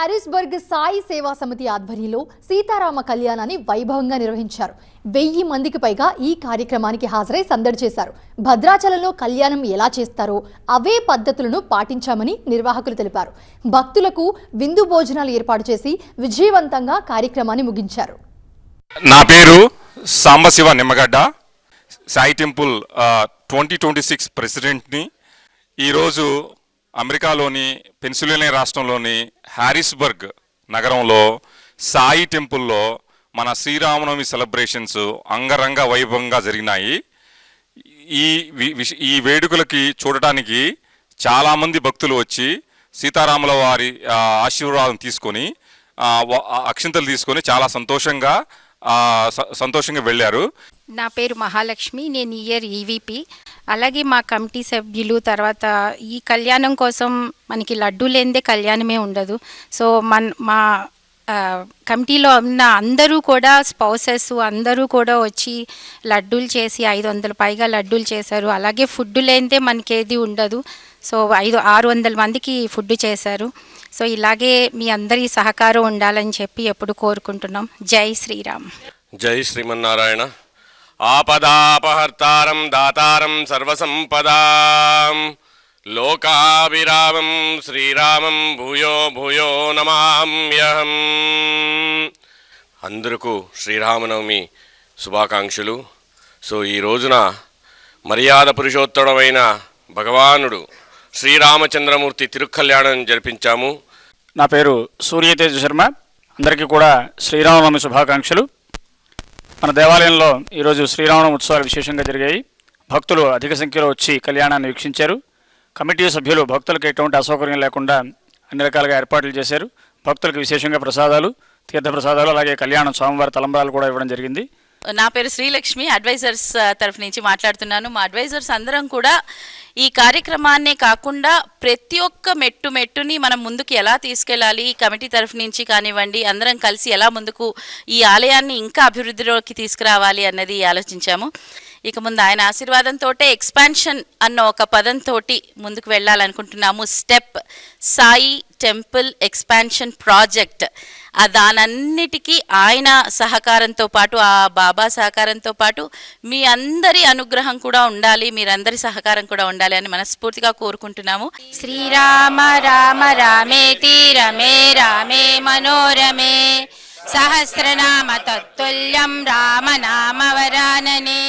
Harrisburg Sai సేవా సమితి ఆధ్వర్యంలో సీతారామ కళ్యాణాన్ని వైభవంగా నిర్వహించారు. 1000 మందికి పైగా ఈ కార్యక్రమానికి హాజరై సందడి చేశారు. భద్రాచలంలో కళ్యాణం ఎలా చేస్తారో అవే పద్ధతులను పాటించామని నిర్వాహకులు తెలిపారు. భక్తులకు విందు భోజనాలు ఏర్పాటు చేసి విజయవంతంగా కార్యక్రమాన్ని ముగించారు. నా పేరు సాంబశివ నిమ్మగడ్డ, సాయి టెంపుల్ 2026 ప్రెసిడెంట్ని. ఈరోజు అమెరికాలోని పెన్సిల్వేనియా రాష్ట్రంలోని హారిస్బర్గ్ నగరంలో సాయి టెంపుల్లో మన శ్రీరామనవమి సెలబ్రేషన్స్ అంగరంగ వైభవంగా జరిగినాయి. ఈ వేడుకలకి చూడటానికి చాలామంది భక్తులు వచ్చి సీతారాముల వారి ఆశీర్వాదం తీసుకొని అక్షింతలు తీసుకొని చాలా సంతోషంగా వెళ్ళారు. నా పేరు మహాలక్ష్మి, నేను ఇయర్ ఈవీపీ. అలాగే మా కమిటీ సభ్యులు తర్వాత ఈ కళ్యాణం కోసం మనకి లడ్డు లేనిదే కళ్యాణమే ఉండదు. సో మా కమిటీలో ఉన్న అందరూ కూడా స్పౌసెస్ అందరూ కూడా వచ్చి లడ్డూలు చేసి 500 పైగా లడ్డూలు చేశారు. అలాగే ఫుడ్ లేనిదే మనకేది ఉండదు. సో 600 మందికి ఫుడ్ చేశారు. సో ఇలాగే మీ అందరి సహకారం ఉండాలని చెప్పి ఎప్పుడు కోరుకుంటున్నాం. జై శ్రీరామ్. జై శ్రీమన్నారాయణ. ఆపదాపహర్తారం దాతారం సర్వసంపదాం లోకాభిరామం శ్రీరామం భూయో భూయో నమామ్యహం. అందరికీ శ్రీరామనవమి శుభాకాంక్షలు. సో ఈ రోజున మర్యాద పురుషోత్తముడైన భగవానుడు శ్రీరామచంద్రమూర్తి తిరుకల్యాణం జరిపించాము. నా పేరు సూర్యతేజ శర్మ. అందరికీ కూడా శ్రీరామనవమి శుభాకాంక్షలు. మన దేవాలయంలో ఈరోజు శ్రీరామనవమి ఉత్సవాలు విశేషంగా జరిగాయి. భక్తులు అధిక సంఖ్యలో వచ్చి కళ్యాణాన్ని వీక్షించారు. కమిటీ సభ్యులు భక్తులకు ఎటువంటి అసౌకర్యం లేకుండా అన్ని రకాలుగా ఏర్పాట్లు చేశారు. భక్తులకు విశేషంగా ప్రసాదాలు, తీర్థప్రసాదాలు, అలాగే కళ్యాణం స్వామివారి తలంబ్రాలు కూడా ఇవ్వడం జరిగింది. నా పేరు శ్రీలక్ష్మి, అడ్వైజర్స్ తరఫు నుంచి మాట్లాడుతున్నాను. మా అడ్వైజర్స్ అందరం కూడా ఈ కార్యక్రమాన్నే కాకుండా ప్రతి ఒక్క మెట్టుని మనం ముందుకు ఎలా తీసుకెళ్ళాలి, ఈ కమిటీ తరఫు నుంచి కానివ్వండి, అందరం కలిసి ఎలా ముందుకు ఈ ఆలయాన్ని ఇంకా అభివృద్ధిలోకి తీసుకురావాలి అన్నది ఆలోచించాము. ఇక ముందు ఆయన ఆశీర్వాదంతో ఎక్స్పాన్షన్ అన్న ఒక పదంతో ముందుకు వెళ్ళాలనుకుంటున్నాము. Step Sai temple expansion project. దానన్నిటికీ ఆయన సహకారంతో పాటు, ఆ బాబా సహకారంతో పాటు మీ అందరి అనుగ్రహం కూడా ఉండాలి, మీరందరి సహకారం కూడా ఉండాలి అని మనస్ఫూర్తిగా కోరుకుంటున్నాము. శ్రీరామ రామ రామేతి రమే రామే మనోరమే సహస్రనామ తత్తుల్యం రామ నామ వరాననే.